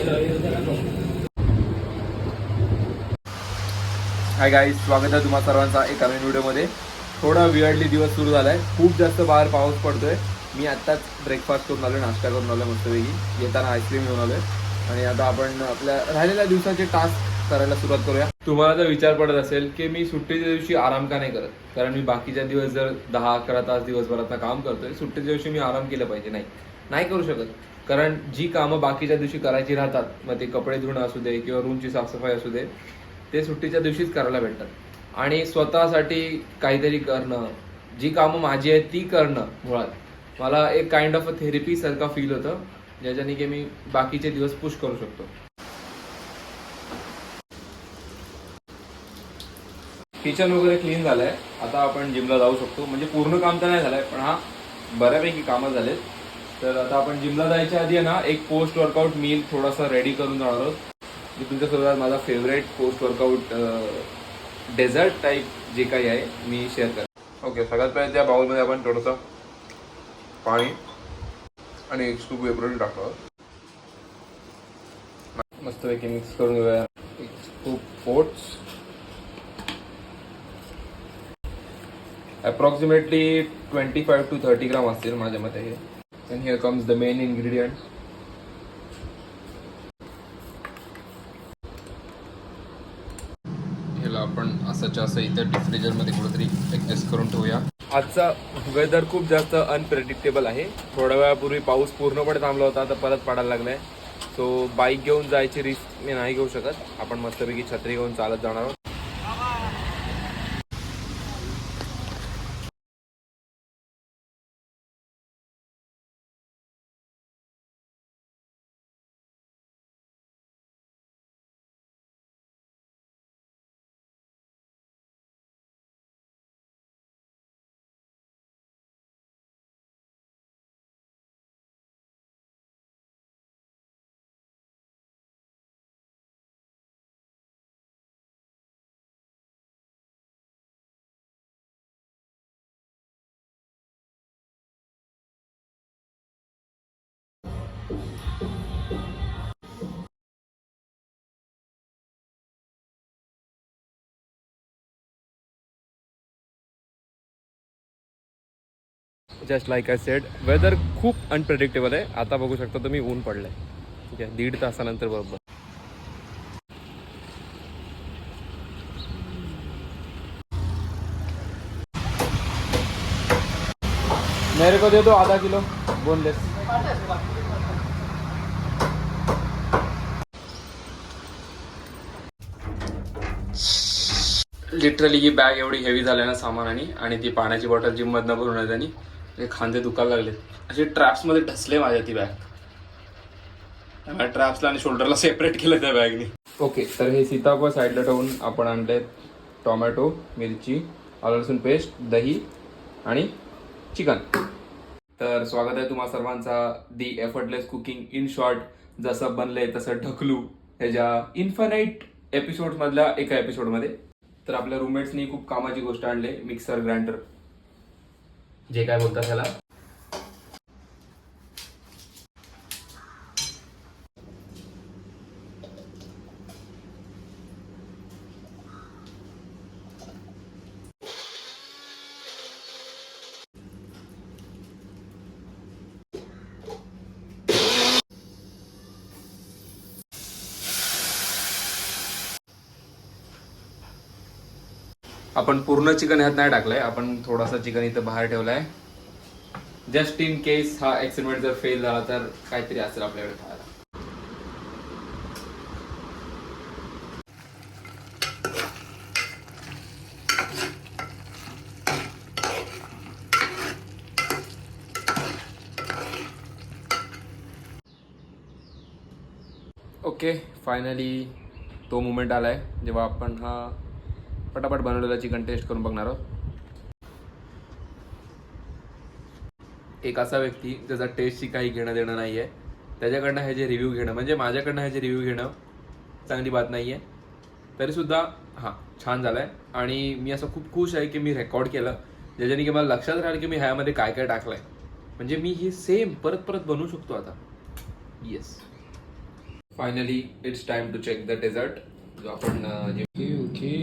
Hi guys, स्वागत आहे तुम्हा सर्वांचा एका नवीन व्हिडिओमध्ये. थोडा वियर्डली दिवस सुरू झाला आहे. खूप जास्त बाहेर पाऊस पडतोय. मी आत्ताच ब्रेकफास्ट करून आलो, नाश्ता करून आलो मस्तपैकी. येताना आईस्क्रीम घेऊन आलोय आणि आता आपण आपल्या राहिलेल्या दिवसाचे टास्क करायला सुरुवात करूया. तुम्हाला जर विचार पडत असेल की मी सुट्टीच्या दिवशी आराम का नाही करत, कारण मी बाकीच्या दिवस जर 10-11 तास दिवसभरात काम करतोय, सुट्टीच्या दिवशी मी आराम केला पाहिजे. नाही करू शकत, कारण जी कामं बाकीच्या दिवशी करायची राहतात, मग ते कपडे धुणं असू दे किंवा रूमची साफसफाई असू दे, ते सुट्टीच्या दिवशीच करायला भेटतात. आणि स्वतःसाठी काहीतरी करणं, जी कामं माझी आहेत ती करणं, मुळात मला एक काइंड ऑफ अ थेरपी सारखा फील होतं, ज्याच्याने की मी बाकीचे दिवस पुश करू शकतो. किचन वगैरे क्लीन झालंय. आता आपण जिमला जाऊ शकतो. म्हणजे पूर्ण काम तर नाही झालंय, पण बऱ्यापैकी कामं झालेत. तर आता आपण जिमला जायच्या आधी ना एक पोस्ट वर्कआउट मील थोडासा रेडी करून जाणार आहोत. मी तुमच्यासोबत माझा favourite post workout dessert type जे काही आहे मी शेअर करेन. ओके, सगळ्यात पहिले त्या बाउलमध्ये आपण थोडंसं पाणी आणि एक स्कूप वेपरोन टाकतो. मस्तपैकी मिक्स करून घेऊया. एक स्कूप ओट्स, अप्रॉक्सिमेटली 25 to 30 ग्राम असतील माझ्या मते हे. And here comes the main ingredient. ह्याला आपण असं इथं डिफ्रीजरमध्ये कुठेतरी ॲडजस्ट करून ठेवूया. आजचा वेदर खूप जास्त अनप्रेडिक्टेबल आहे. थोड्या वेळापूर्वी पाऊस पूर्णपणे थांबला होता, आता परत पडायला लागलाय. सो बाईक घेऊन जायची रिस्क मी नाही घेऊ शकत. आपण मस्तपैकी छत्री घेऊन चालत जाणार आहोत. Just like I said, weather खूप अनप्रेडिक्टेबल आहे. आता बघू शकता तुम्ही, ऊन पडलंय. ठीक आहे, 1.5 तासानंतर बरोबर. मेरे को दे दो आधा किलो बोनलेस. लिटरली ही बॅग एवढी हेवी झाली ना सामानाने, आणि ती पाण्याची बॉटल जिममधनं भरून आहे त्यांनी. ते खांदे दुखायला लागले. असे ट्रॅप्समध्ये ढसले माझ्या ती बॅग. माझ्या ट्रॅप्सला आणि शोल्डरला सेपरेट केलं त्या बॅगने. ओके, तर हे सीताफळ साईडला ठेवून आपण आणले टोमॅटो, मिरची, आलं लसूण पेस्ट, दही आणि चिकन. तर स्वागत आहे तुम्हा सर्वांचा दी एफर्टलेस कुकिंग इन शॉर्ट, जसं बनलंय तसं ढकलू ह्याच्या इन्फानाईट एपिसोडमधल्या एका एपिसोडमध्ये. तर आपल्या रूममेट्सनी खूप कामाची गोष्ट आणली, मिक्सर ग्राइंडर, जे काय बोलतात त्याला. आपण पूर्ण चिकन ह्यात नाही टाकलंय, आपण थोडासा चिकन इथं बाहेर ठेवलाय, जस्ट इन केस हा एक्सपेरिमेंट जर फेल झाला तर काहीतरी असेल आपल्याकडे खायला. ओके, फायनली तो मोमेंट आलाय जेव्हा आपण हा पटापट बनवलेला चिकन टेस्ट करून बघणार आहोत. एक असा व्यक्ती ज्याचा टेस्टची काही घेणं देणं नाही आहे, त्याच्याकडनं ह्याचे रिव्ह्यू घेणं, म्हणजे माझ्याकडनं ह्याचे रिव्ह्यू घेणं चांगली बात नाही आहे. तरीसुद्धा छान झालं आहे. आणि मी असं खूप खुश आहे की मी रेकॉर्ड केलं, ज्याच्याने की मला लक्षात राहिलं की मी ह्यामध्ये काय काय टाकलं आहे. म्हणजे मी ही सेम परत परत बनवू शकतो आता. Yes. Finally it's time to check the dessert जो आपण ओके